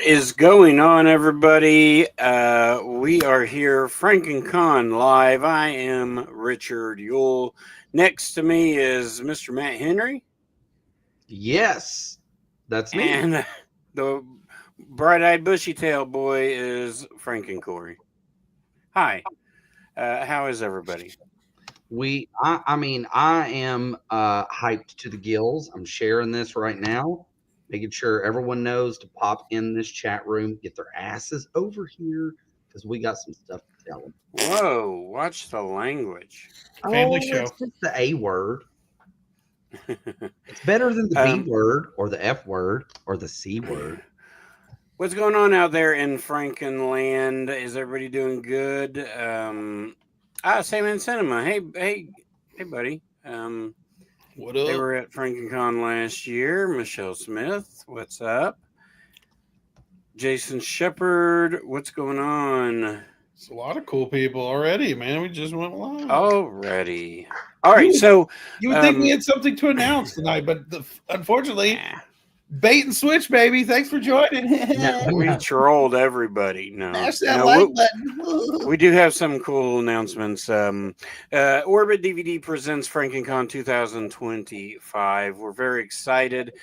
is going on, everybody? We are here, FrankenCon live. I am Richard Yule. Next to me is Mr. Matt Henry. Yes, that's me. And the bright-eyed, bushy-tailed boy is FrankenCory. Hi. How is everybody? I am hyped to the gills. I'm sharing this right now, making sure everyone knows to pop in this chat room, get their asses over here because we got some stuff to tell them. Whoa, watch the language. Family Oh, show. it's just the A word. It's better than the B word or the F word or the C word. What's going on out there in Frankenland? Is everybody doing good? Sam and Cinema. Hey, buddy. What up? They were at FrankenCon last year. Michelle Smith, what's up? Jason Shepard, what's going on? It's a lot of cool people already, man. We just went live. Already. All right, so you would think we had something to announce tonight, but unfortunately, bait and switch, baby. Thanks for joining. We trolled everybody. Smash that like button. We do have some cool announcements. Orbit DVD presents FrankenCon 2025. We're very excited,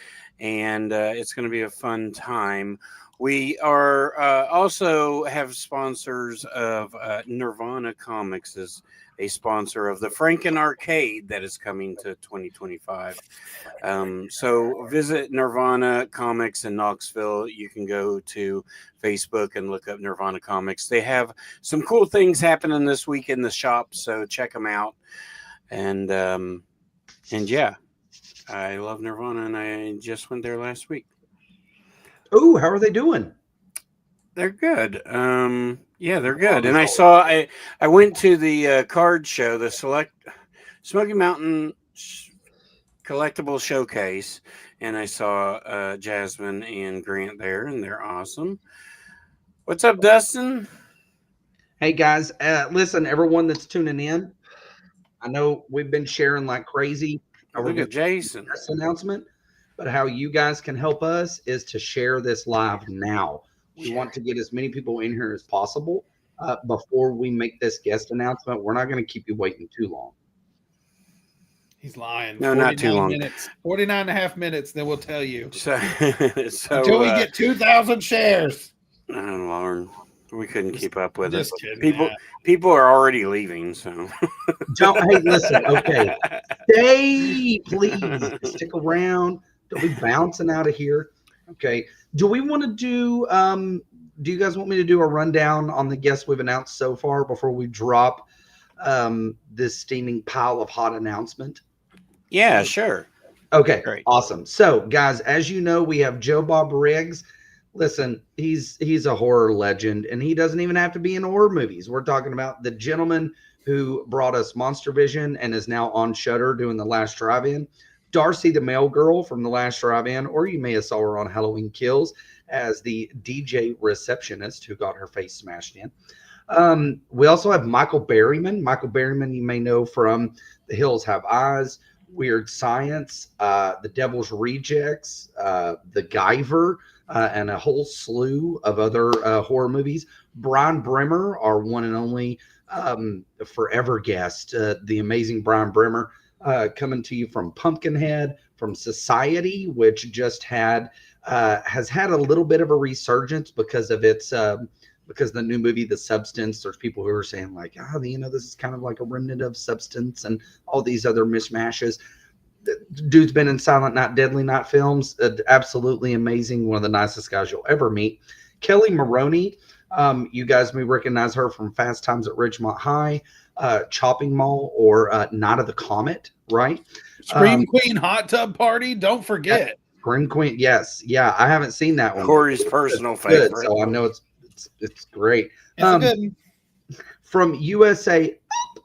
and it's going to be a fun time. We are also have sponsors of Nirvana Comics is a sponsor of the Franken Arcade that is coming to 2025. So visit Nirvana Comics in Knoxville. You can go to Facebook and look up Nirvana Comics. They have some cool things happening this week in the shop, so check them out. And yeah, I love Nirvana, and I just went there last week. Oh, how are they doing? They're good. Yeah, they're good. And I went to the card show, the Smoky Mountain collectible showcase, and I saw Jasmine and Grant there, and they're awesome. What's up, Dustin? Hey guys, listen, everyone that's tuning in. I know we've been sharing like crazy. Look at Jason. This announcement. But how you guys can help us is to share this live now. We want to get as many people in here as possible before we make this guest announcement. We're not going to keep you waiting too long. He's lying. No, not too long. 49 and a half minutes, then we'll tell you. So until we get 2,000 shares. Oh, Lord. We couldn't keep up with it. Kidding, people are already leaving, so. Hey, listen, okay. Stay, please. Stick around. Don't be bouncing out of here. Okay. Do we want to do you guys want me to do a rundown on the guests we've announced so far before we drop this steaming pile of hot announcement? Yeah, sure. Okay, great. Awesome. So, guys, as you know, we have Joe Bob Riggs. Listen, he's a horror legend, and he doesn't even have to be in horror movies. We're talking about the gentleman who brought us Monster Vision and is now on Shudder doing The Last Drive-In. Darcy, the mail girl from The Last Drive-In, or you may have saw her on Halloween Kills as the DJ receptionist who got her face smashed in. We also have Michael Berryman. Michael Berryman, you may know from The Hills Have Eyes, Weird Science, The Devil's Rejects, The Guyver, and a whole slew of other horror movies. Brian Bremer, our one and only forever guest, the amazing Brian Bremer. Coming to you from Pumpkinhead, from Society, which just has had a little bit of a resurgence because of its because the new movie The Substance. There's people who are saying like, this is kind of like a remnant of Substance and all these other mishmashes. Dude's been in Silent Night, Deadly Night films. Absolutely amazing. One of the nicest guys you'll ever meet. Kelly Maroney. You guys may recognize her from Fast Times at Ridgemont High, Chopping Mall, or Night of the Comet, right? Scream Queen Hot Tub Party. Don't forget. Scream Queen. Yes. Yeah. I haven't seen that one. Corey's personal favorite. Good, so I know it's great. It's a good one. From USA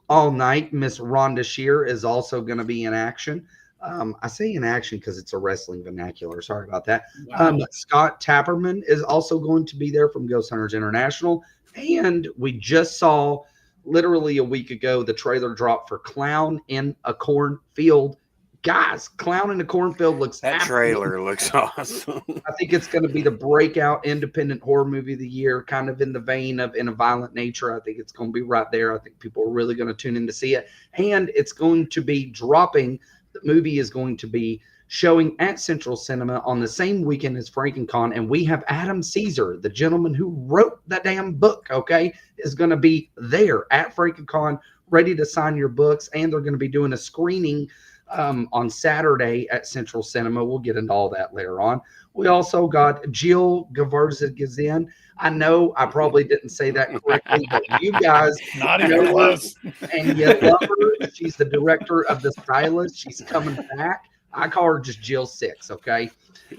All Night, Miss Rhonda Shear is also going to be in action. I say in action because it's a wrestling vernacular. Sorry about that. Wow. Scott Tapperman is also going to be there from Ghost Hunters International. And we just saw literally a week ago the trailer drop for Clown in a Cornfield guys, Clown in the Cornfield looks That trailer looks awesome. I think it's going to be the breakout independent horror movie of the year, kind of in the vein of In a Violent Nature. I think it's going to be right there. I think people are really going to tune in to see it. And it's going to be dropping. The movie is going to be showing at Central Cinema on the same weekend as FrankenCon. And we have Adam Caesar, the gentleman who wrote that damn book, okay, is going to be there at FrankenCon, ready to sign your books. And they're going to be doing a screening on Saturday at Central Cinema. We'll get into all that later on. We also got Jill Gavarzagazin. I know I probably didn't say that correctly, but you guys Not even close. And you love her. She's the director of The Stylist. She's coming back. I call her just Jill 6, okay?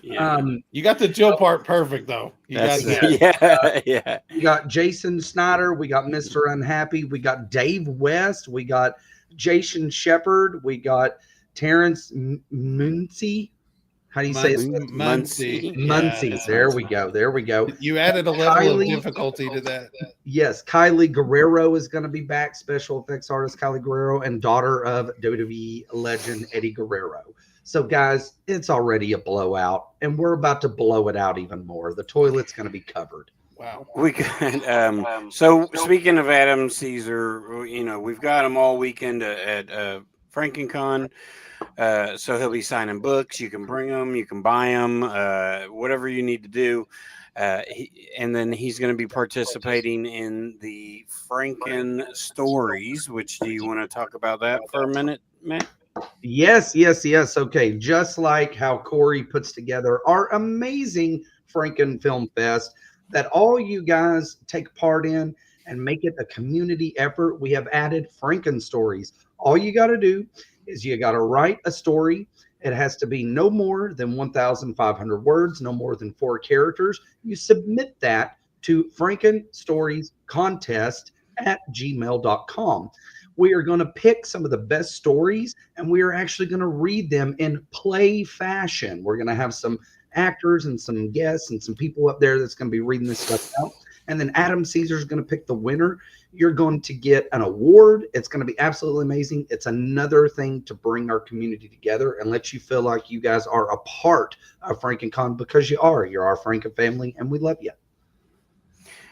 Yeah. You got the Jill part perfect, though. You got that. Yeah. We got Jason Snyder. We got Mr. Unhappy. We got Dave West. We got Jason Shepard. We got Terrence Muncie. How do you say it? Muncie. Muncie. Yeah, there we go. There we go. You added a level of difficulty to that. Yes. Kylie Guerrero is going to be back. Special effects artist Kylie Guerrero and daughter of WWE legend Eddie Guerrero. So, guys, it's already a blowout, and we're about to blow it out even more. The toilet's going to be covered. Wow. We got, so speaking of Adam Caesar, you know, we've got him all weekend at FrankenCon. So he'll be signing books. You can bring them, you can buy them, whatever you need to do. And then he's going to be participating in the Franken Stories, which do you want to talk about that for a minute, Matt? Yes. Okay. Just like how Corey puts together our amazing Franken Film Fest that all you guys take part in and make it a community effort, we have added Franken Stories. All you got to do is you got to write a story. It has to be no more than 1,500 words, no more than 4 characters. You submit that to frankenstoriescontest@gmail.com. We are going to pick some of the best stories, and we are actually going to read them in play fashion. We're going to have some actors and some guests and some people up there that's going to be reading this stuff out. And then Adam Caesar is going to pick the winner. You're going to get an award. It's going to be absolutely amazing. It's another thing to bring our community together and let you feel like you guys are a part of FrankenCon, because you are. You're our Franken family, and we love you.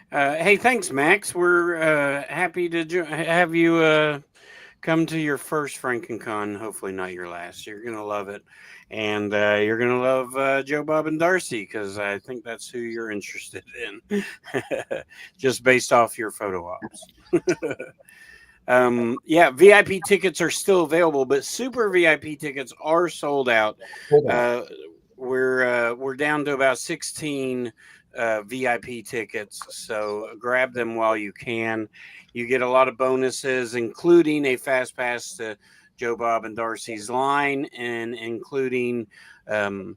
Hey, thanks, Max. We're happy to have you come to your first FrankenCon. Hopefully not your last. You're going to love it. And you're going to love Joe, Bob, and Darcy, because I think that's who you're interested in, just based off your photo ops. Yeah, VIP tickets are still available, but super VIP tickets are sold out. We're down to about 16 VIP tickets, so grab them while you can. You get a lot of bonuses, including a fast pass to Joe, Bob, and Darcy's line, and including we'll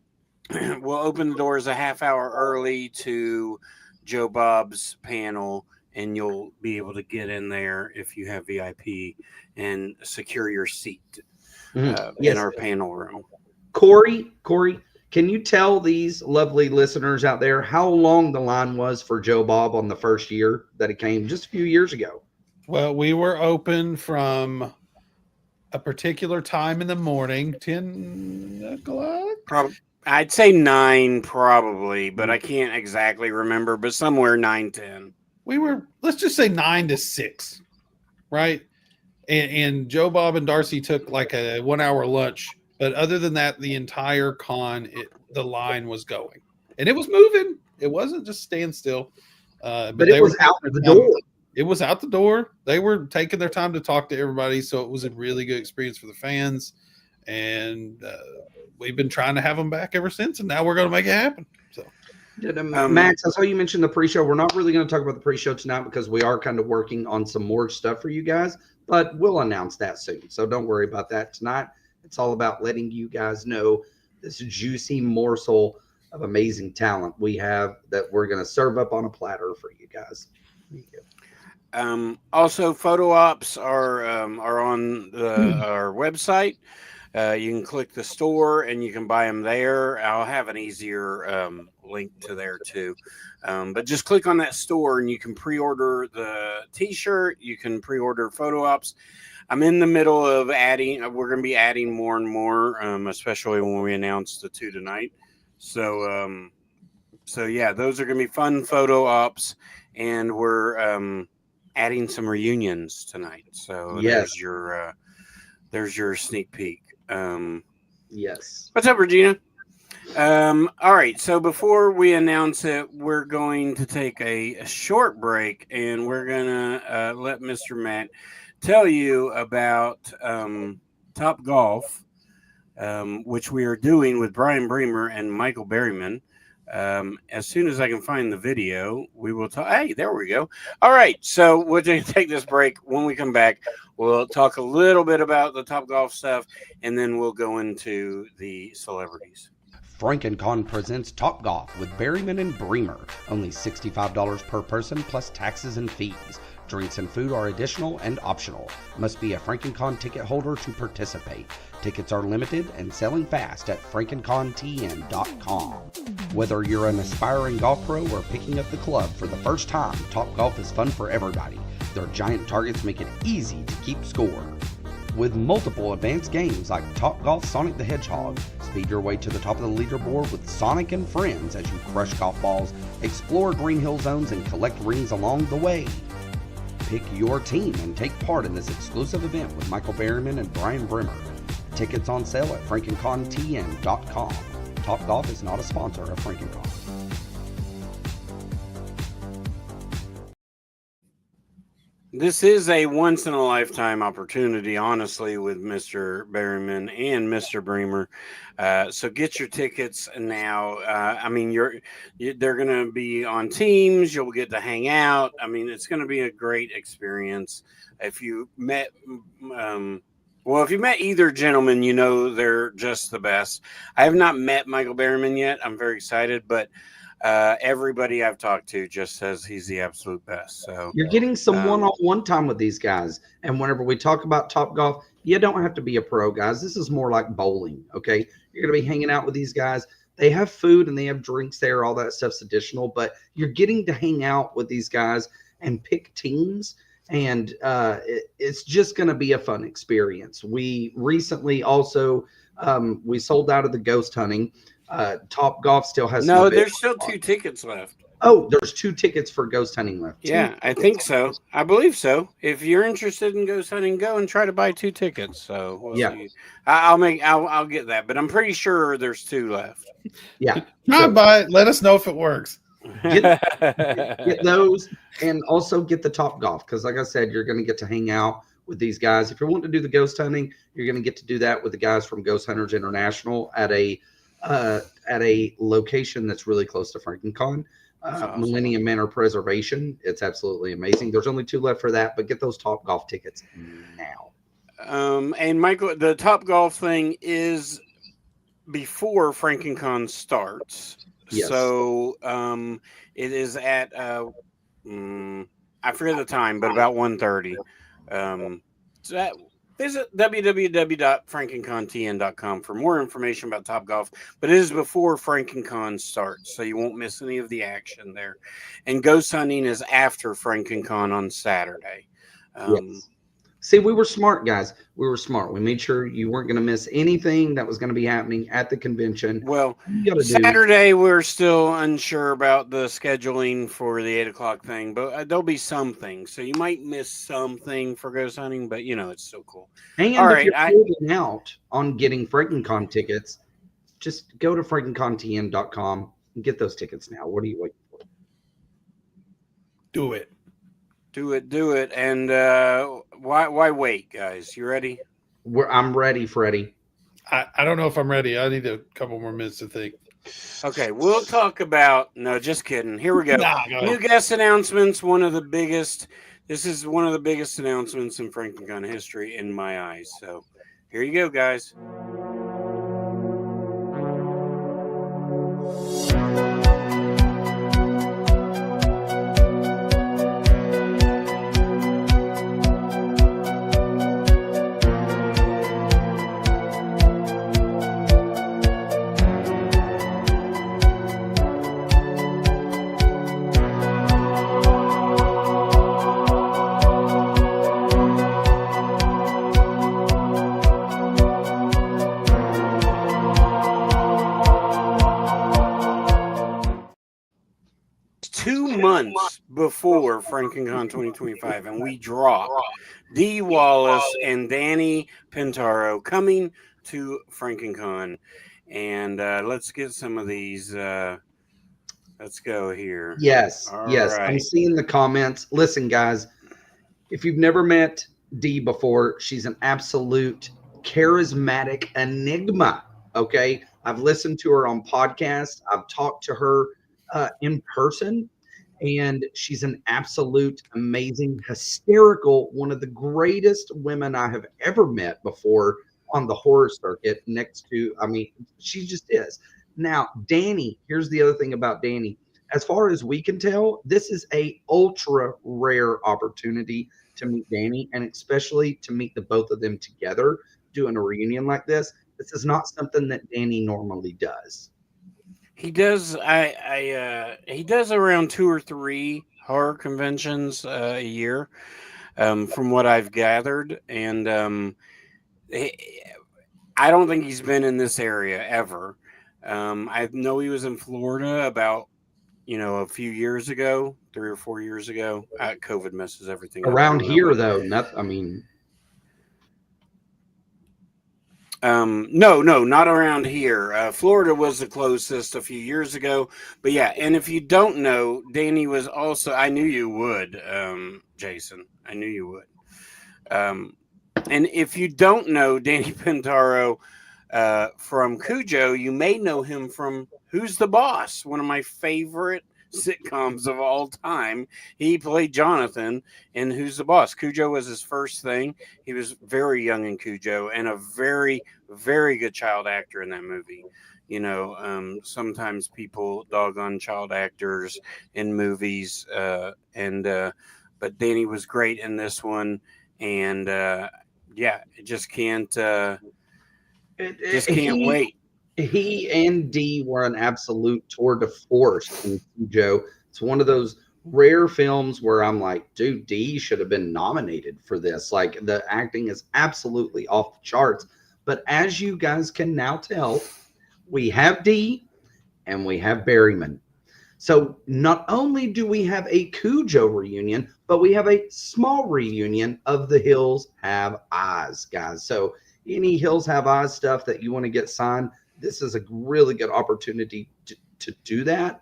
open the doors a half hour early to Joe Bob's panel, and you'll be able to get in there if you have VIP and secure your seat in our panel room. Corey, can you tell these lovely listeners out there how long the line was for Joe Bob on the first year that it came just a few years ago? Well, we were open from a particular time in the morning, 10 o'clock? I'd say 9 probably, but I can't exactly remember, but somewhere 9, 10. We were, let's just say 9 to 6, right? And Joe, Bob, and Darcy took like a 1-hour lunch. But other than that, the entire con, the line was going. And it was moving. It wasn't just staying still. But it was out the door. It was out the door. They were taking their time to talk to everybody, so it was a really good experience for the fans. And we've been trying to have them back ever since, and now we're going to make it happen. So, Max, I saw you mentioned the pre-show. We're not really going to talk about the pre-show tonight because we are kind of working on some more stuff for you guys, but we'll announce that soon. So don't worry about that tonight. It's all about letting you guys know this juicy morsel of amazing talent we have that we're going to serve up on a platter for you guys. Thank you. Also, photo ops are on our website. You can click the store and you can buy them there. I'll have an easier link to there too. But just click on that store and you can pre-order the t-shirt. You can pre-order photo ops. I'm in the middle of adding. We're going to be adding more and more, especially when we announce the 2 tonight. So, yeah, those are going to be fun photo ops, and we're adding some reunions tonight. So Yes. there's your sneak peek. Yes. What's up, Regina? All right. So before we announce it, we're going to take a short break, and we're gonna let Mr. Matt tell you about Top Golf, which we are doing with Brian Bremer and Michael Berryman. As soon as I can find the video, we will talk. Hey, there we go. All right. So we're going to take this break. When we come back, we'll talk a little bit about the Top Golf stuff, and then we'll go into the celebrities. FrankenCon presents Top Golf with Berryman and Bremer. Only $65 per person plus taxes and fees. Drinks and food are additional and optional. Must be a FrankenCon ticket holder to participate. Tickets are limited and selling fast at FrankenConTN.com. Whether you're an aspiring golf pro or picking up the club for the first time, Top Golf is fun for everybody. Their giant targets make it easy to keep score. With multiple advanced games like Top Golf Sonic the Hedgehog, speed your way to the top of the leaderboard with Sonic and friends as you crush golf balls, explore green hill zones, and collect rings along the way. Pick your team and take part in this exclusive event with Michael Berryman and Brian Bremer. Tickets on sale at FrankenConTN.com. Top Golf is not a sponsor of FrankenCon. This is a once-in-a-lifetime opportunity, honestly, with Mr. Berryman and Mr. Bremer. So get your tickets now. I mean, they're going to be on Teams. You'll get to hang out. I mean, it's going to be a great experience. If you met, if you met either gentleman, you know they're just the best. I have not met Michael Berryman yet. I'm very excited, but everybody I've talked to just says he's the absolute best. So you're getting some one-on-one time with these guys. And whenever we talk about Top Golf, you don't have to be a pro, guys. This is more like bowling. Okay. You're going to be hanging out with these guys. They have food and they have drinks there. All that stuff's additional, but you're getting to hang out with these guys and pick teams. And it's just going to be a fun experience. We recently also, we sold out of the ghost hunting. Top Golf still has there's still 2 tickets left. Oh, there's 2 tickets for ghost hunting left. Yeah, I think so. I believe so. If you're interested in ghost hunting, go and try to buy 2 tickets. So we'll see. I'll get that, but I'm pretty sure there's 2 left. Yeah, try buy it. Let us know if it works. Get those, and also get the Top Golf, because like I said, you're going to get to hang out with these guys. If you want to do the ghost hunting, you're going to get to do that with the guys from Ghost Hunters International at a location that's really close to FrankenCon, awesome. Millennium Manor Preservation. It's absolutely amazing. There's only 2 left for that, but get those Top Golf tickets now. And Michael, the Top Golf thing is before FrankenCon starts. Yes. So it is at I forget the time, but about 1:30. So that visit www.FrankenConTN.com for more information about Top Golf. But it is before FrankenCon starts, so you won't miss any of the action there. And ghost hunting is after FrankenCon on Saturday. Yes. See, we were smart, guys. We were smart. We made sure you weren't going to miss anything that was going to be happening at the convention. Well, Saturday, we're still unsure about the scheduling for the 8 o'clock thing, but there'll be something. So you might miss something for ghost hunting, but, it's so cool. Hang on, if you're holding out on getting FrankenCon tickets, just go to FrankenConTN.com and get those tickets now. What are you waiting for? Do it. Do it. And why wait, guys? You ready? I'm ready, Freddie. I don't know if I'm ready. I need a couple more minutes to think. Okay, we'll talk about. No, just kidding. Here we go. Go New guest announcements. This is one of the biggest announcements in FrankenCon history in my eyes. So here you go, guys. months before FrankenCon 2025, and we drop Dee Wallace and Danny Pintaro coming to FrankenCon. And let's get some of these. Let's go here. Yes, All yes. right. I'm seeing the comments. Listen, guys, if you've never met Dee before, she's an absolute charismatic enigma. Okay. I've listened to her on podcasts. I've talked to her in person, and she's an absolute amazing, hysterical, one of the greatest women I have ever met before on the horror circuit. Next to, I mean, she just is. Now, Danny, here's the other thing about Danny. As far as we can tell, this is a ultra rare opportunity to meet Danny, and especially to meet the both of them together doing a reunion like this. This is not something that Danny normally does. He does. He does around 2 or 3 horror conventions a year, from what I've gathered, and I don't think he's been in this area ever. I know he was in Florida about a few years ago, 3 or 4 years ago. COVID messes everything up. Around here, though, I mean, no, not around here. Florida was the closest a few years ago, but yeah. And if you don't know, Danny was also. I knew you would, Jason. I knew you would. And if you don't know Danny Pintaro from Cujo, you may know him from Who's the Boss, one of my favorite sitcoms of all time. He played Jonathan in Who's the Boss. Cujo was his first thing. He was very young in Cujo and a very, very good child actor in that movie. Sometimes people dog on child actors in movies, but Danny was great in this one, and just can't wait. He and Dee were an absolute tour de force in Cujo. It's one of those rare films where I'm like, dude, Dee should have been nominated for this. Like, the acting is absolutely off the charts. But as you guys can now tell, we have Dee and we have Berryman. So not only do we have a Cujo reunion, but we have a small reunion of the Hills Have Eyes, guys. So any Hills Have Eyes stuff that you want to get signed, this is a really good opportunity to do that.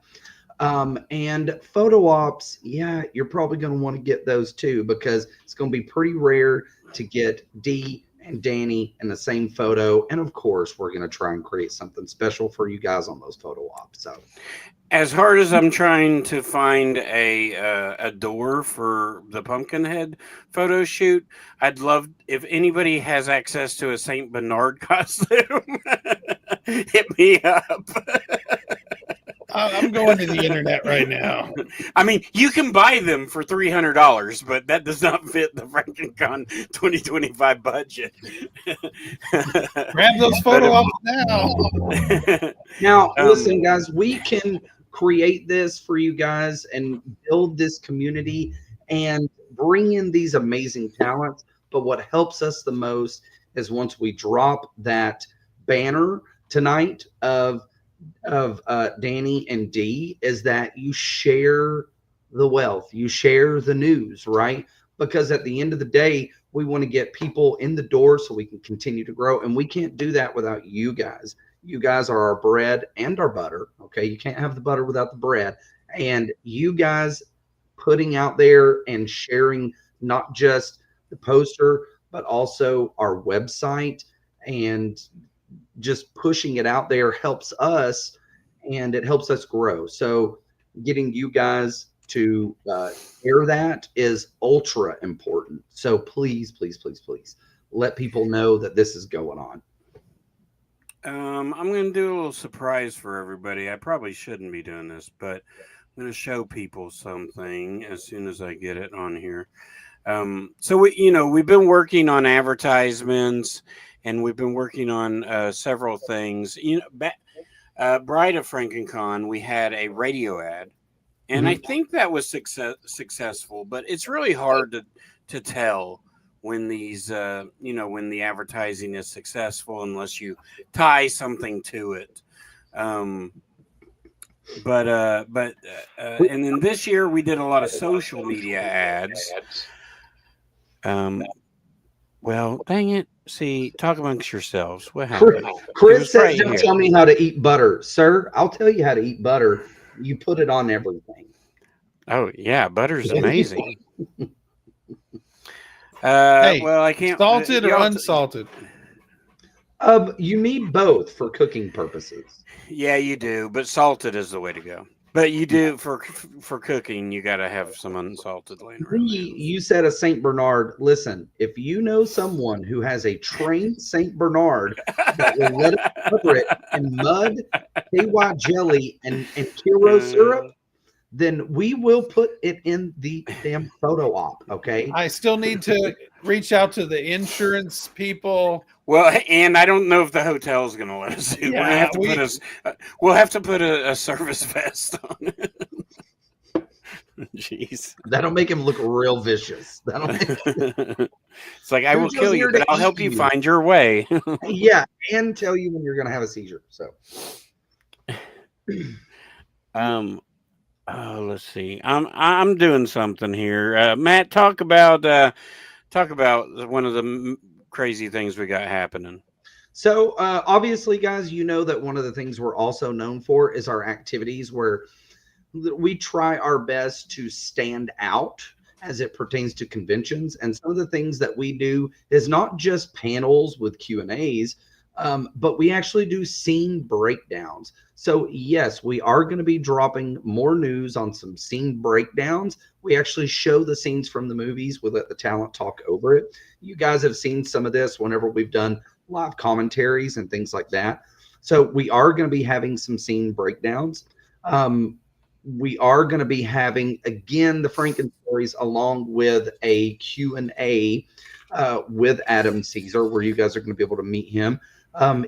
And photo ops, yeah, you're probably going to want to get those too, because it's going to be pretty rare to get Dee and Danny in the same photo. And of course, we're going to try and create something special for you guys on those photo ops. So, as hard as I'm trying to find a door for the Pumpkinhead photo shoot, I'd love if anybody has access to a Saint Bernard costume. Hit me up. I'm going to the internet right now. I mean, you can buy them for $300, but that does not fit the FrankenCon 2025 budget. Grab those photo ops now. Now, listen, guys, we can create this for you guys and build this community and bring in these amazing talents. But what helps us the most is once we drop that banner tonight of Danny and Dee, is that you share the wealth, you share the news, right? Because at the end of the day, we want to get people in the door so we can continue to grow, and we can't do that without you guys. You guys are our bread and our butter. Okay, you can't have the butter without the bread. And you guys putting out there and sharing not just the poster, but also our website, and just pushing it out there helps us, and it helps us grow. So getting you guys to share that is ultra important. So please, please, please, please let people know that this is going on. I'm going to do a little surprise for everybody. I probably shouldn't be doing this, but I'm going to show people something as soon as I get it on here. So we've been working on advertisements, and we've been working on several things. Bride of FrankenCon, we had a radio ad, and I think that was successful. But it's really hard to tell when these, when the advertising is successful unless you tie something to it. And then this year we did a lot of social media ads. Well, dang it. See, talk amongst yourselves. What happened? Chris says, right "Don't here. tell me how to eat butter, sir. I'll tell you how to eat butter. You put it on everything." Oh yeah, butter's amazing. Hey, well, I can't. Salted or unsalted? You need both for cooking purposes. Yeah, you do, but salted is the way to go. But you do for cooking, you got to have some unsalted laying around. You said a Saint Bernard. Listen, if you know someone who has a trained Saint Bernard that will let it cover it in mud, KY jelly, and Kiro syrup, then we will put it in the damn photo op. Okay. I still need to reach out to the insurance people. Well, and I don't know if the hotel is going to let us do. Yeah, we'll have to put a service vest on it. Jeez, that'll make him look real vicious. It's like I will kill you, but I'll help you find your way. Yeah, and tell you when you're going to have a seizure. So, oh, let's see. I'm doing something here. Matt, talk about one of the crazy things we got happening. So obviously, guys, you know that one of the things we're also known for is our activities where we try our best to stand out as it pertains to conventions. And some of the things that we do is not just panels with Q&As, but we actually do scene breakdowns. So yes, we are going to be dropping more news on some scene breakdowns. We actually show the scenes from the movies. We let the talent talk over it. You guys have seen some of this whenever we've done live commentaries and things like that. So we are going to be having some scene breakdowns. We are going to be having, again, the FrankenCories along with a Q&A with Adam Caesar, where you guys are going to be able to meet him.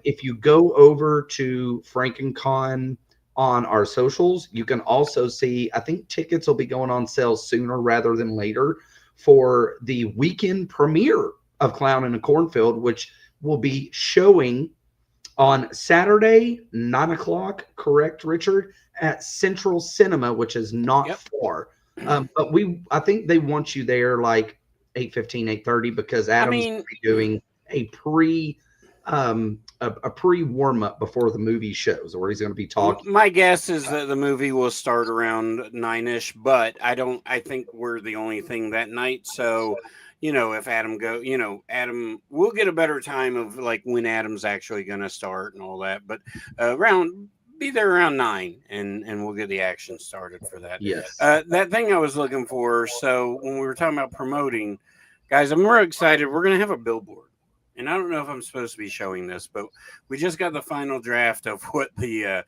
If you go over to FrankenCon on our socials, you can also see, I think tickets will be going on sale sooner rather than later for the weekend premiere of Clown in a Cornfield, which will be showing on Saturday, 9 o'clock, correct, Richard, at Central Cinema, which is not far. But I think they want you there like 8:15, 8:30, because Adam's going to be doing a pre warm up before the movie shows, where he's going to be talking. My guess is that the movie will start around 9ish, but I think we're the only thing that night. So, if Adam Adam, we'll get a better time of like when Adam's actually going to start and all that. But be there around 9, and we'll get the action started for that. Yes. That thing I was looking for. So when we were talking about promoting, guys, I'm real excited. We're going to have a billboard. And I don't know if I'm supposed to be showing this, but we just got the final draft of what the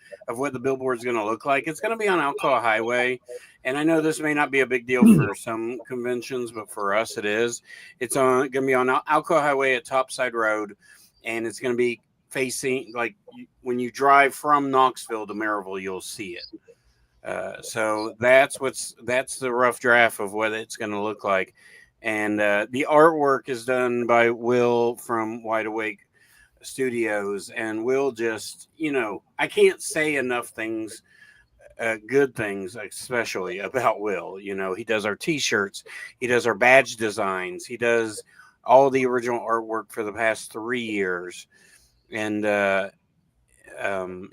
billboard is going to look like. It's going to be on Alcoa Highway, and I know this may not be a big deal for some conventions, but for us it is. It's going to be on Alcoa Highway at Topside Road, and it's going to be facing, like, when you drive from Knoxville to Maryville, you'll see it. So that's the rough draft of what it's going to look like. And the artwork is done by Will from Wide Awake Studios. And Will just, I can't say enough things, good things, especially about Will. He does our T-shirts. He does our badge designs. He does all the original artwork for the past 3 years. And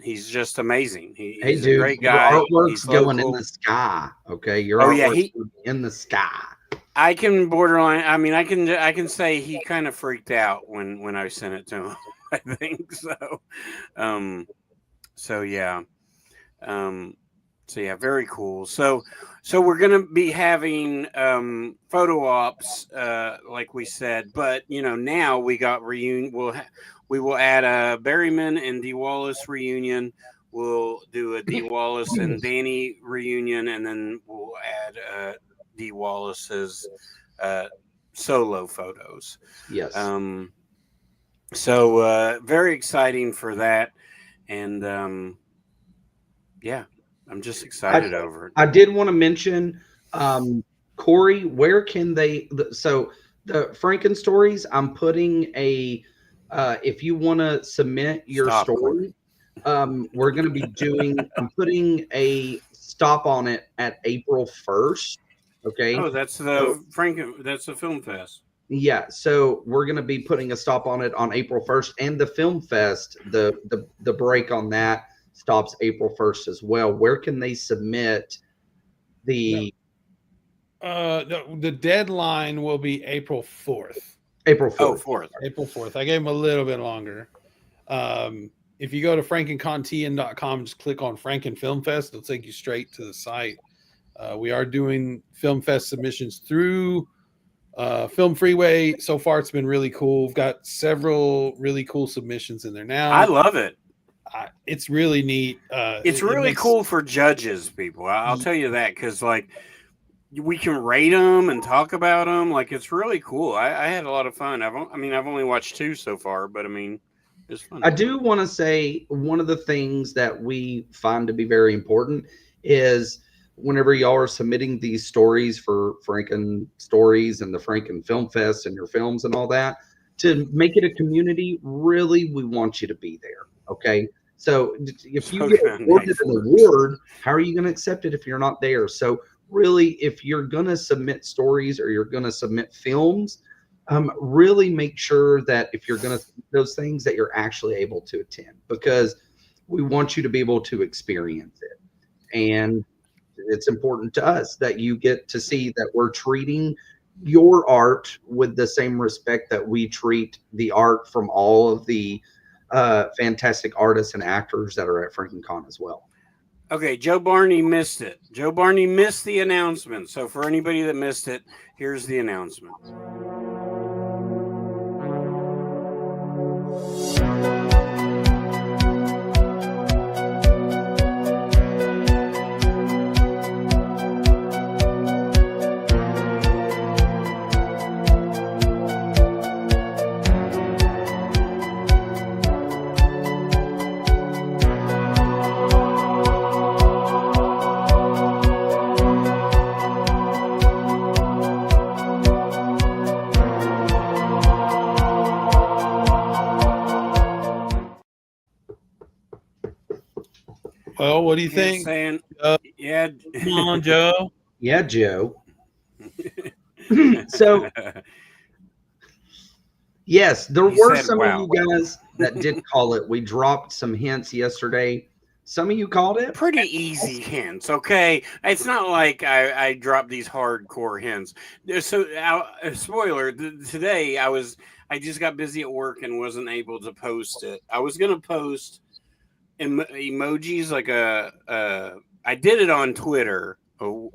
he's just amazing. He's a great guy. Your artwork's going in the sky. Okay. Your artwork's in the sky. I can borderline. I mean, I can say he kind of freaked out when I sent it to him. I think so. So yeah. Very cool. So we're gonna be having photo ops, like we said. But now we got reunion. We will add a Berryman and D. Wallace reunion. We'll do a D. Wallace and Danny reunion, and then we'll add D. Wallace's solo photos. Yes. So very exciting for that, and I'm just excited over it. I did want to mention, Corey, where can so the Franken stories, I'm putting if you want to submit your story, we're going to be I'm putting a stop on it at April 1st. Okay. Oh, that's that's the film fest. Yeah, so we're going to be putting a stop on it on April 1st, and the Film Fest, the break on that stops April 1st as well. Where can they submit the the deadline will be April 4th. April 4th. Oh, 4th. April 4th. I gave them a little bit longer. If you go to FrankenContn.com, just click on Franken Film Fest. It'll take you straight to the site. We are doing Film Fest submissions through Film Freeway. So far, it's been really cool. We've got several really cool submissions in there now. I love it. It's really neat. It's really cool for judges, people. I'll tell you that, because like we can rate them and talk about them. Like, it's really cool. I had a lot of fun. I've only watched 2 so far, but I mean, it's fun. I do want to say one of the things that we find to be very important is whenever y'all are submitting these stories for Franken Stories and the Franken Film Fest and your films and all that, to make it a community, really, we want you to be there. Okay. So if you get awarded an award, how are you going to accept it if you're not there? So really, if you're going to submit stories or you're going to submit films, really make sure that if you're going to those things that you're actually able to attend, because we want you to be able to experience it. And it's important to us that you get to see that we're treating your art with the same respect that we treat the art from all of the fantastic artists and actors that are at FrankenCon as well. Okay, Joe Barney missed it. Joe Barney missed the announcement. So for anybody that missed it, here's the announcement. Well, what do you think? Saying, yeah. Come on, Joe. Yeah, Joe. So, yes, there were some of you guys that did call it. We dropped some hints yesterday. Some of you called it. Pretty easy hints, okay? It's not like I dropped these hardcore hints. So, spoiler, today I just got busy at work and wasn't able to post it. I was going to post emojis, like I did it on Twitter.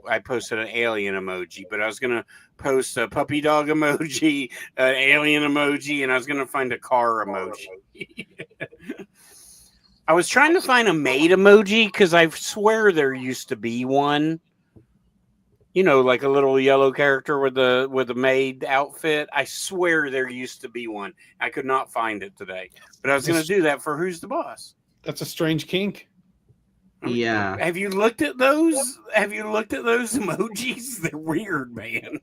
I posted an alien emoji, but I was gonna post a puppy dog emoji, an alien emoji, and I was gonna find a car emoji. I was trying to find a maid emoji because I swear there used to be one. You know, like a little yellow character with a maid outfit. I swear there used to be one. I could not find it today, but I was gonna do that for Who's the Boss. That's a strange kink. Yeah. Have you looked at those? Have you looked at those emojis? They're weird, man.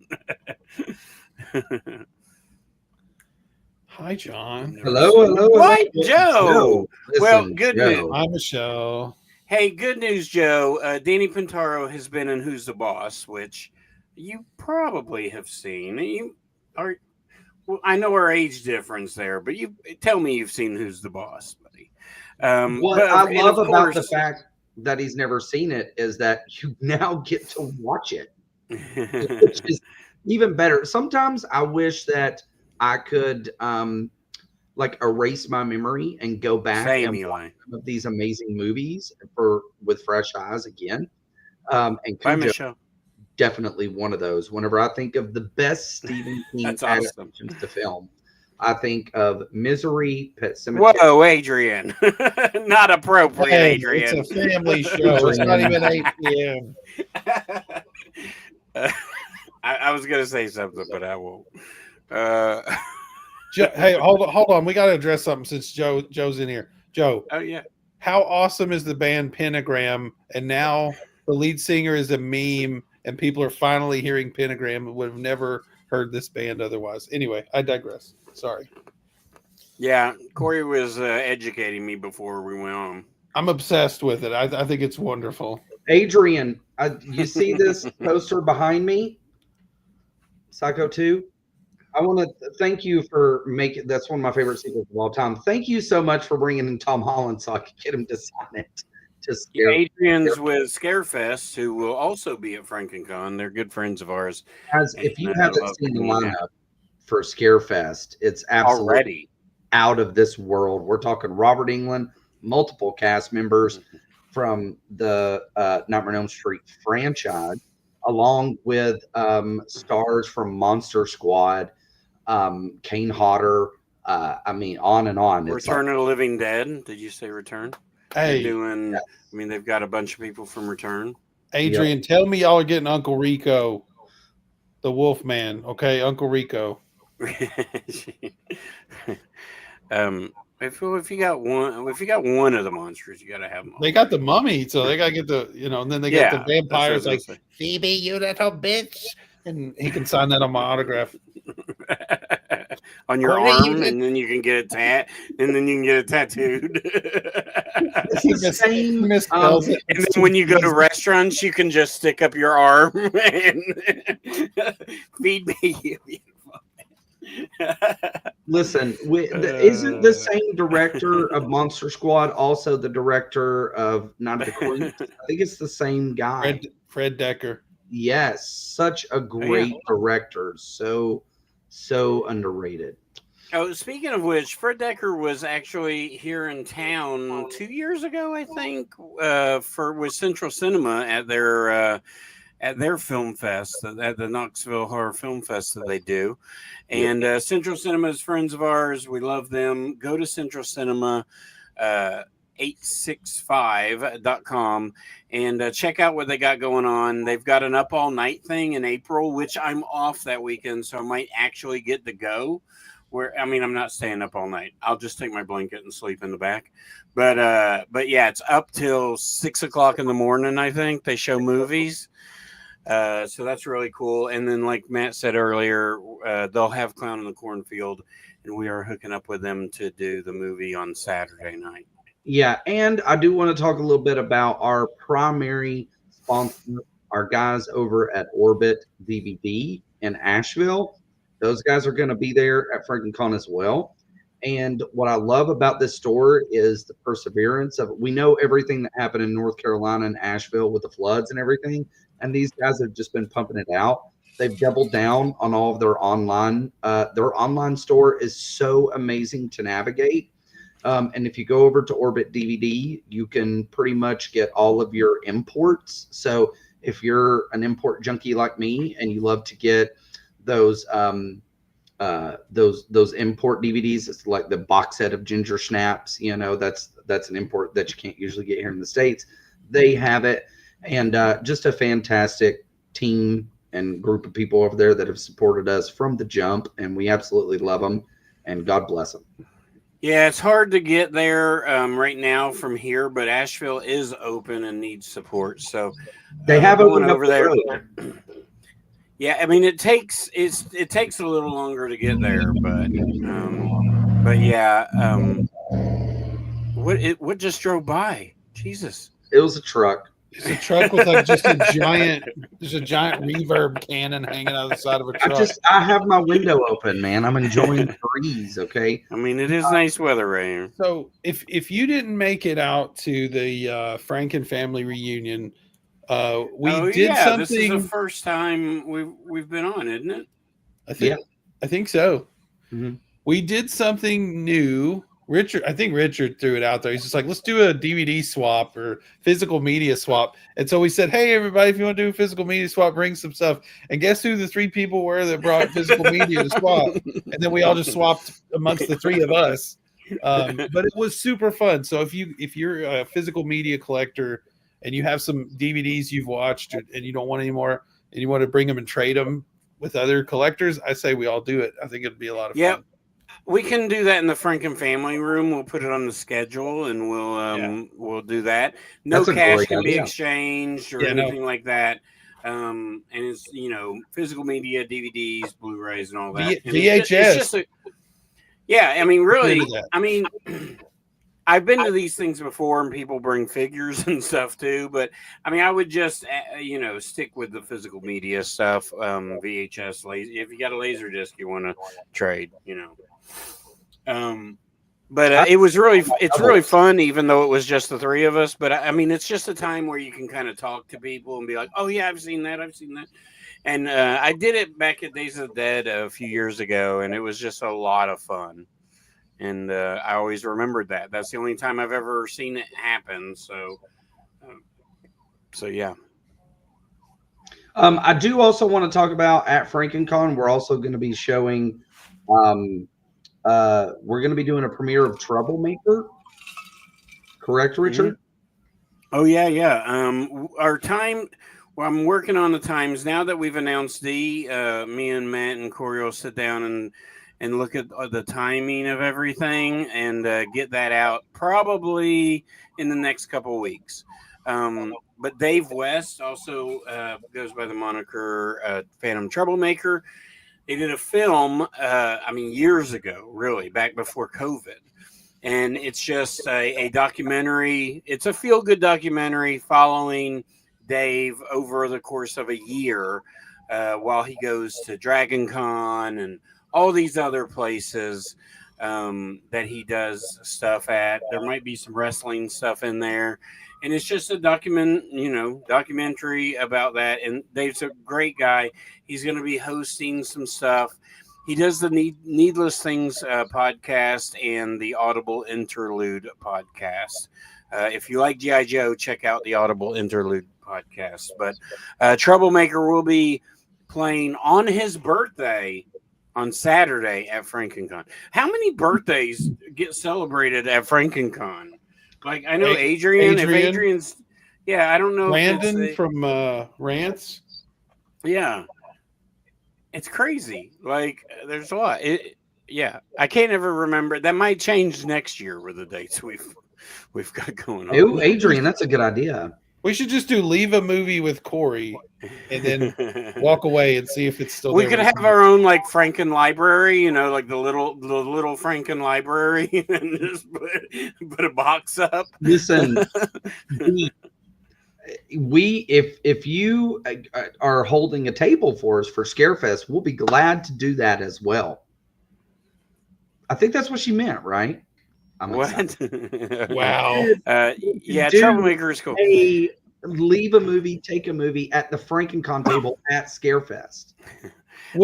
Hi, John. Hello. What, Joe? Listen, Well, good Joe. news. Hi, Michelle. Hey, good news, Joe. Danny Pintaro has been in Who's the Boss, which you probably have seen. Well, I know our age difference there, but you tell me you've seen Who's the Boss, buddy. What I love about the fact that he's never seen it is that you now get to watch it, which is even better. Sometimes I wish that I could like erase my memory and go back and watch some of these amazing movies with fresh eyes again. And Cujo, definitely one of those. Whenever I think of the best Stephen King adaptations to film, I think of Misery, Pet Sematary. Whoa, Adrian. Not appropriate, Hey, Adrian. it's a family show. It's not even 8 p.m. I was going to say something, but I won't. Hey, hold on. We got to address something since Joe's in here. Joe. Oh, yeah. How awesome is the band Pentagram? And now the lead singer is a meme, and people are finally hearing Pentagram and would have never heard this band otherwise. Anyway, I digress. Sorry. Yeah, Corey was educating me before we went on. I'm obsessed with it. I think it's wonderful. Adrian, you see this poster behind me? Psycho 2? I want to thank you for making. That's one of my favorite sequels of all time. Thank you so much for bringing in Tom Holland so I could get him to sign it. Adrian's with Scarefest, who will also be at FrankenCon. They're good friends of ours. Guys, if you haven't seen the lineup for Scarefest, it's absolutely already out of this world. We're talking Robert Englund, multiple cast members from the Nightmare on Elm Street franchise, along with stars from Monster Squad, Kane Hodder. I mean, on and on. Return of the Living Dead. Did you say Return? Hey, they're doing. Yes. I mean, they've got a bunch of people from Return. Adrian, tell me y'all are getting Uncle Rico, the Wolfman. Okay, Uncle Rico. If you got one of the monsters, you got to have them all. They got the mummy, so they got to get the and then they got the vampires like Phoebe, you little bitch, and he can sign that on my autograph. On your arm, and then you can get it and then you can get it tattooed. And then when you go to restaurants, you can just stick up your arm and feed me. Listen, isn't the same director of Monster Squad also the director of Night of the Queens? I think it's the same guy. Fred Decker. Yes, such a great director. So underrated. Oh, speaking of which, Fred Decker was actually here in town 2 years ago, I think, with Central Cinema at their film fest, at the Knoxville Horror Film Fest that they do. And Central Cinema is friends of ours. We love them. Go to Central Cinema 865.com and check out what they got going on. They've got an up all night thing in April, which I'm off that weekend, so I might actually get to go. I'm not staying up all night. I'll just take my blanket and sleep in the back. But yeah, it's up till 6 o'clock in the morning. I think they show movies. So that's really cool. And then, like Matt said earlier, they'll have Clown in the Cornfield, and we are hooking up with them to do the movie on Saturday night. Yeah, and I do want to talk a little bit about our primary sponsor, our guys over at Orbit DVD in Asheville. Those guys are going to be there at FrankenCon as well. And what I love about this store is the perseverance of it. We know everything that happened in North Carolina and Asheville with the floods and everything. And these guys have just been pumping it out. They've doubled down on all of their online. Their online store is so amazing to navigate. And if you go over to Orbit DVD, you can pretty much get all of your imports. So if you're an import junkie like me and you love to get those import DVDs, it's like the box set of Ginger Snaps, that's an import that you can't usually get here in the States. They have it. And just a fantastic team and group of people over there that have supported us from the jump, and we absolutely love them, and God bless them. Yeah, it's hard to get there right now from here, but Asheville is open and needs support. So they have opened over there. Yeah, I mean it takes a little longer to get there, but yeah. What just drove by? Jesus, it was a truck. It's a truck with like just a giant reverb cannon hanging out of the side of a truck. I have my window open, man. I'm enjoying the breeze. Okay. I mean, it is nice weather right here. So if you didn't make it out to the Franken family reunion, we did something. This is the first time we've been on, isn't it? I think so. Mm-hmm. We did something new. I think Richard threw it out there. He's just like, let's do a DVD swap or physical media swap. And so we said, hey, everybody, if you want to do a physical media swap, bring some stuff. And guess who the three people were that brought physical media to swap? And then we all just swapped amongst the three of us. But it was super fun. So if you're a physical media collector and you have some DVDs you've watched and you don't want any more and you want to bring them and trade them with other collectors, I say we all do it. I think it'd be a lot of fun. We can do that in the Franken family room. We'll put it on the schedule, and we'll do that. No cash can be exchanged or anything like that. And it's physical media, DVDs, Blu-rays, and all that. VHS. I mean, really. I mean, I've been to these things before, and people bring figures and stuff too. But I mean, I would just stick with the physical media stuff. VHS, laser. If you got a laser disc, you want to trade. But it's really fun, even though it was just the three of us. But I mean, it's just a time where you can kind of talk to people and be like, "Oh yeah, I've seen that. And I did it back at Days of the Dead a few years ago, and it was just a lot of fun. And I always remembered that. That's the only time I've ever seen it happen. So yeah. I do also want to talk about at FrankenCon. We're also going to be showing. We're going to be doing a premiere of Troublemaker. Correct, Richard? Mm-hmm. Oh yeah. Our time. Well, I'm working on the times now that we've announced me and Matt and Cory will sit down and look at the timing of everything and get that out probably in the next couple of weeks. But Dave West also goes by the moniker Phantom Troublemaker. They did a film, years ago, really, back before COVID. And it's just a documentary. It's a feel-good documentary following Dave over the course of a year while he goes to DragonCon and all these other places that he does stuff at. There might be some wrestling stuff in there. And it's just a documentary about that. And Dave's a great guy. He's going to be hosting some stuff. He does the Needless Things podcast and the Audible Interlude podcast. If you like G.I. Joe, check out the Audible Interlude podcast. But Troublemaker will be playing on his birthday on Saturday at FrankenCon. How many birthdays get celebrated at FrankenCon? Like, I know Adrian. If Adrian's, I don't know. Brandon from Rants. Yeah, it's crazy. Like, there's a lot. I can't ever remember. That might change next year with the dates we've got going on. Ooh, Adrian, that's a good idea. We should just leave a movie with Cory and then walk away and see if it's still we there. Could have our own like Franken library, like the little Franken library, and just put a box up. Listen, if you are holding a table for us for Scarefest, we'll be glad to do that as well. I think that's what she meant, right? What? Wow. Troublemaker is cool. Leave a movie, take a movie at the FrankenCon table at Scarefest.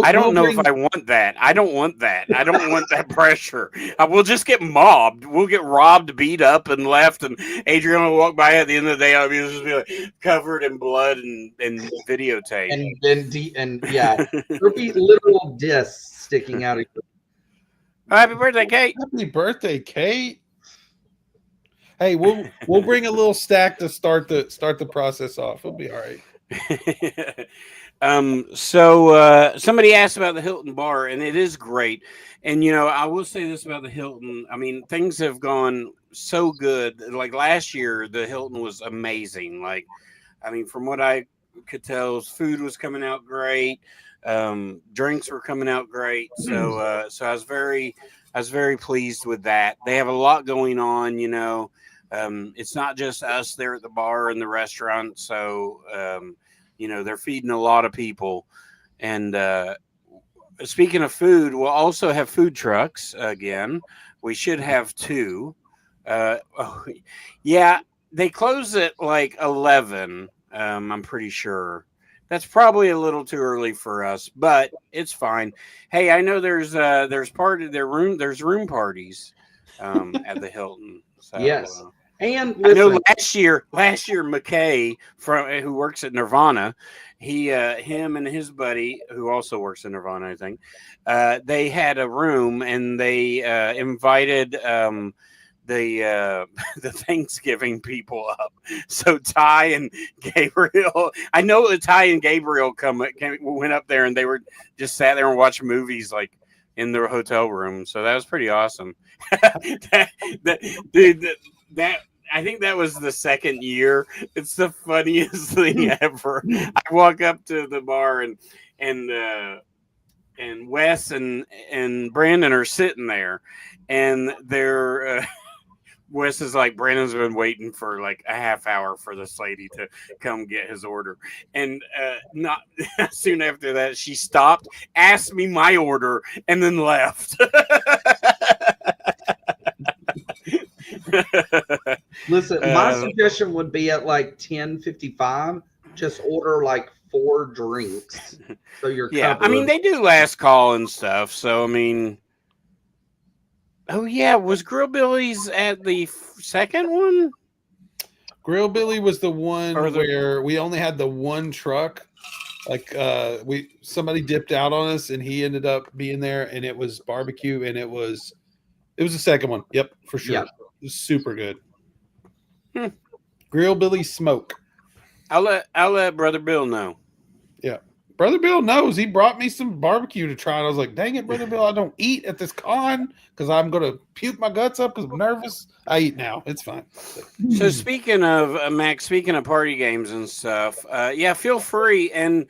I don't know if I want that. I don't want that. I don't want that pressure. We'll just get mobbed. We'll get robbed, beat up, and left. And Adrian will walk by at the end of the day. I'll just be like, covered in blood and videotape. And there'll be literal discs sticking out of your. Happy birthday, Kate! Happy birthday, Kate! Hey, we'll bring a little stack to start the process off. It'll be all right. So somebody asked about the Hilton Bar, and it is great. And I will say this about the Hilton. I mean, things have gone so good. Like last year, the Hilton was amazing. Like, I mean, from what I could tell, food was coming out great. Drinks were coming out great. So I was very pleased with that. They have a lot going on. It's not just us there at the bar and the restaurant. So they're feeding a lot of people. And speaking of food, we'll also have food trucks again. We should have two. They close at like 11. I'm pretty sure. That's probably a little too early for us, but it's fine. Hey, I know there's room parties at the Hilton. So, yes. And I know last year McKay who works at Nirvana, him and his buddy who also works at Nirvana, I think, they had a room and they invited the Thanksgiving people up. So Ty and Gabriel, I know that Ty and Gabriel went up there and they were just sat there and watched movies like in their hotel room. So that was pretty awesome. That I think that was the second year. It's the funniest thing ever. I walk up to the bar and Wes and Brandon are sitting there, and they're Wes is like, Brandon's been waiting for like a half hour for this lady to come get his order. And not soon after that, she stopped, asked me my order, and then left. Listen, my suggestion would be at like 10:55, just order like 4 drinks. So you're covered. I mean, they do last call and stuff. So, I mean, oh, yeah. Was Grill Billy's at the second one? Grill Billy was the one where we only had the one truck. Like somebody dipped out on us and he ended up being there, and it was barbecue, and it was the second one. Yep, for sure. Yep. It was super good. Grill Billy Smoke. I'll let Brother Bill know. Yeah. Brother Bill knows. He brought me some barbecue to try, and I was like, dang it, Brother Bill, I don't eat at this con because I'm going to puke my guts up because I'm nervous. I eat now. It's fine. So speaking of, Max, speaking of party games and stuff, feel free. And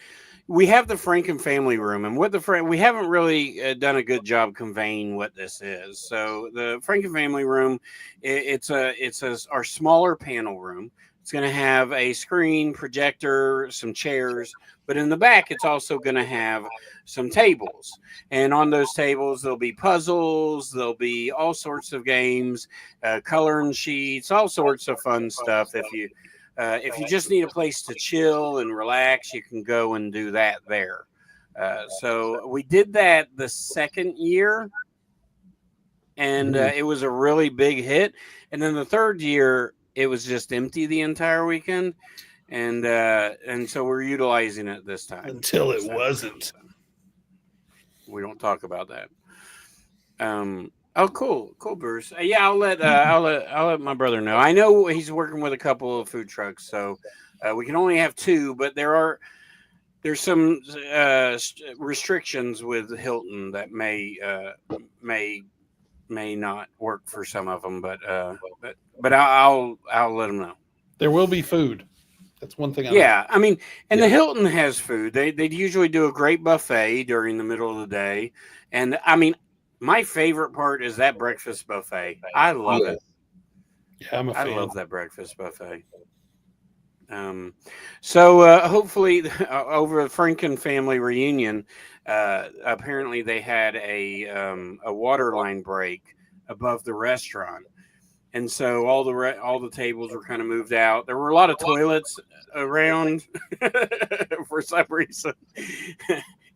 we have the Franken family room, and we haven't really done a good job conveying what this is. So the Franken family room, it's our smaller panel room. It's going to have a screen, projector, some chairs, but in the back, it's also going to have some tables. And on those tables, there'll be puzzles, there'll be all sorts of games, coloring sheets, all sorts of fun stuff. If you just need a place to chill and relax, you can go and do that there. So we did that the second year, and it was a really big hit. And then the third year, it was just empty the entire weekend, and so we're utilizing it this time until it wasn't. We don't talk about that. Oh, cool, Bruce. Yeah, I'll let my brother know. I know he's working with a couple of food trucks, so we can only have 2, but there's some restrictions with Hilton that may not work for some of them, but I'll let them know. There will be food. That's one thing. I mean, and the Hilton has food. They usually do a great buffet during the middle of the day, and I mean, my favorite part is that breakfast buffet. I love it. Yeah, I'm a fan. I love that breakfast buffet. So hopefully over the Franken family reunion, apparently they had a water line break above the restaurant, and so all the tables were kind of moved out. There were a lot of toilets around for some reason,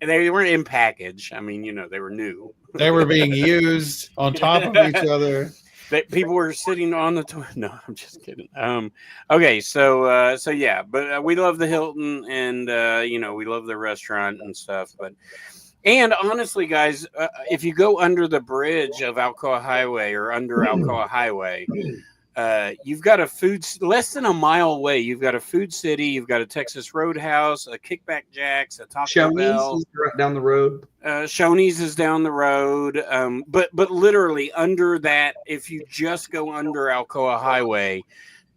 and they weren't in package. I mean, they were new. They were being used on top of each other. People were sitting on the toilet. No, I'm just kidding. Okay, so yeah, but we love the Hilton, and we love the restaurant and stuff. And honestly, guys, if you go under the bridge of Alcoa Highway or under Alcoa Highway, you've got less than a mile away. You've got a Food City, you've got a Texas Roadhouse, a Kickback Jack's, a Taco Bell. Shoney's right down the road. Shoney's is down the road. But literally under that, if you just go under Alcoa Highway,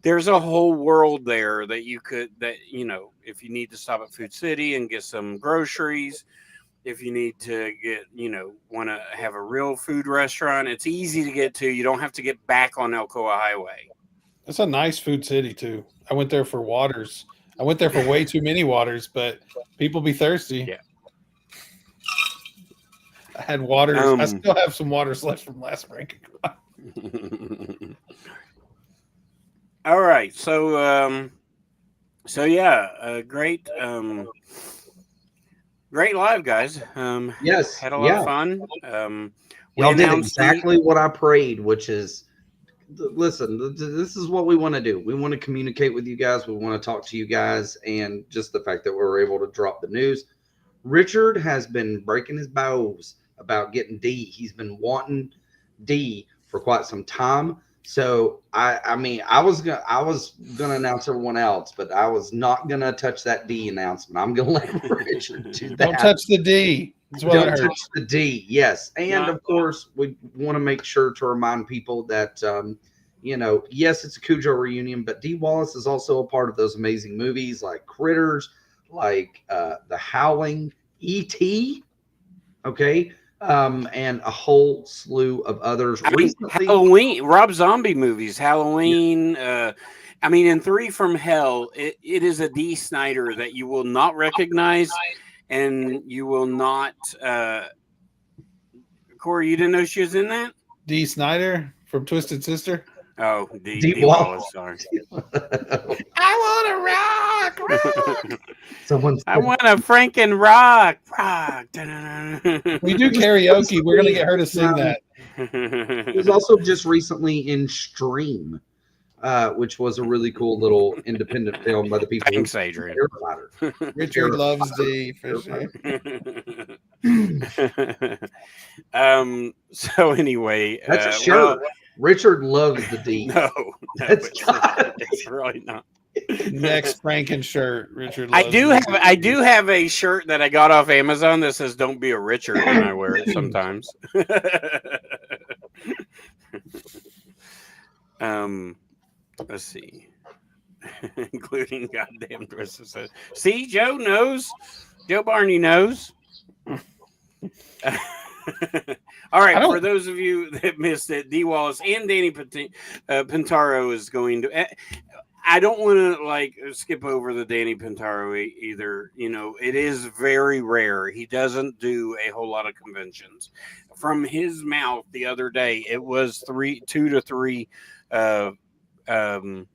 there's a whole world there that if you need to stop at Food City and get some groceries. If you need to want to have a real food restaurant, it's easy to get to. You don't have to get back on Alcoa Highway. It's a nice Food City, too. I went there for waters. I went there for way too many waters, but people be thirsty. Yeah. I had waters. I still have some waters left from last FrankenCon. All right. So yeah, great. Great live, guys. Yes. Had a lot of fun. Y'all did exactly what I prayed, which is, listen, this is what we want to do. We want to communicate with you guys. We want to talk to you guys. And just the fact that we were able to drop the news. Richard has been breaking his bows about getting D. He's been wanting D for quite some time. So I mean, I was gonna announce everyone else, but I was not gonna touch that D announcement. I'm gonna let Richard do that. Don't touch the D. Don't touch the D. Yes, and of course, we want to make sure to remind people that yes, it's a Cujo reunion, but D. Wallace is also a part of those amazing movies like Critters, like The Howling, E.T. Okay. and a whole slew of others. I mean, Recently, Halloween, Rob Zombie movies, Halloween. I mean, in Three from Hell, it is a D. Snyder that you will not recognize, and you will not. Corey, you didn't know she was in that? Dee Snider from Twisted Sister. Oh, Dee D. Wallace. Sorry. I want to rock. I want a Franken rock. We do karaoke. We're gonna get her to sing that. He was also just recently in Stream, which was a really cool little independent film by the people. Thanks, Adrian. Richard loves D for sure. So anyway, That's a shirt. Richard loves the D. No, it's really not. Next Franken shirt, Richard. I do have a shirt that I got off Amazon that says "Don't be a Richard," and I wear it sometimes. Let's see, including goddamn dresses. See, Joe knows. Joe Barney knows. All right, for those of you that missed it, D. Wallace and Danny Pintaro is going to. I don't want to skip over the Danny Pintaro either. You know, it is very rare. He doesn't do a whole lot of conventions. From his mouth the other day, it was 2 to 3 2 to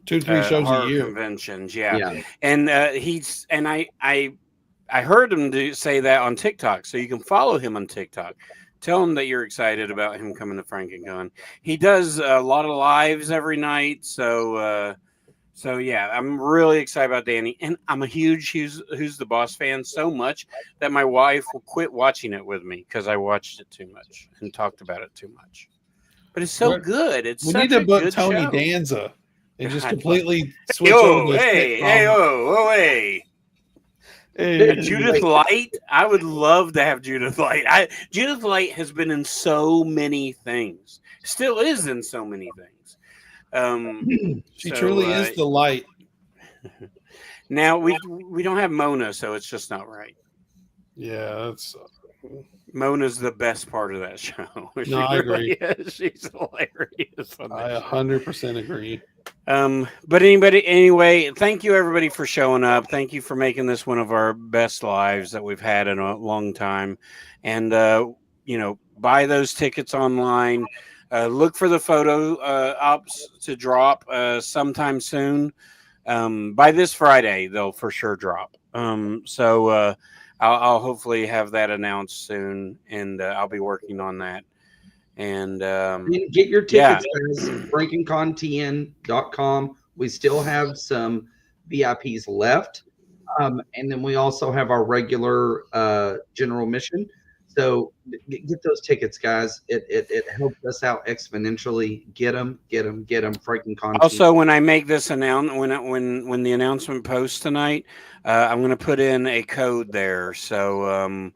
3 shows a year conventions. Yeah. And I heard him say that on TikTok, so you can follow him on TikTok. Tell him that you're excited about him coming to FrankenCon. He does a lot of lives every night, so yeah, I'm really excited about Danny. And I'm a huge Who's the Boss fan so much that my wife will quit watching it with me because I watched it too much and talked about it too much. But it's so good. We need to book Tony Danza and just completely switch over. Hey. Judith Light. I would love to have Judith Light. Judith Light has been in so many things. Still is in so many things. She truly is the light. Now we don't have Mona, so it's just not right. Yeah, that's Mona's the best part of that show. I agree. She's hilarious. I 100% agree. But anyway, thank you everybody for showing up. Thank you for making this one of our best lives that we've had in a long time. And buy those tickets online. Look for the photo ops to drop sometime soon. By this Friday, they'll for sure drop. I'll hopefully have that announced soon, and I'll be working on that. And get your tickets, guys. FrankenConTN.com. We still have some VIPs left, and then we also have our regular general admission. So get those tickets, guys. It helps us out exponentially. Get them. FrankenCon. Also, when I make this announcement, when the announcement posts tonight, I'm going to put in a code there, so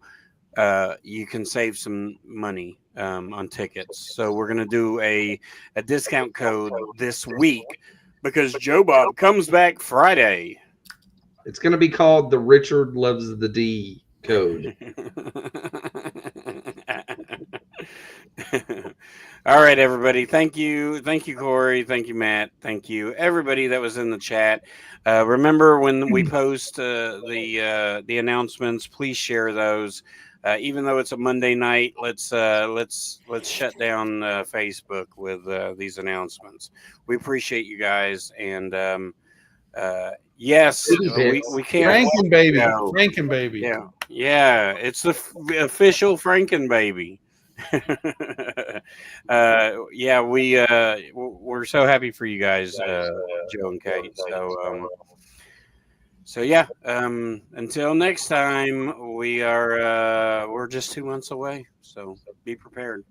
you can save some money on tickets. So we're going to do a discount code this week because Joe Bob comes back Friday. It's going to be called the Richard Loves the D code. All right, everybody. Thank you, Corey. Thank you, Matt. Thank you, everybody that was in the chat. Remember when we post the announcements, please share those. Even though it's a Monday night, let's shut down Facebook with these announcements. We appreciate you guys, and yes, we can't. Franken baby, Franken baby. Yeah, it's the official Franken baby. We're so happy for you guys, Joe and Kate. So yeah, until next time, we're just 2 months away, so be prepared.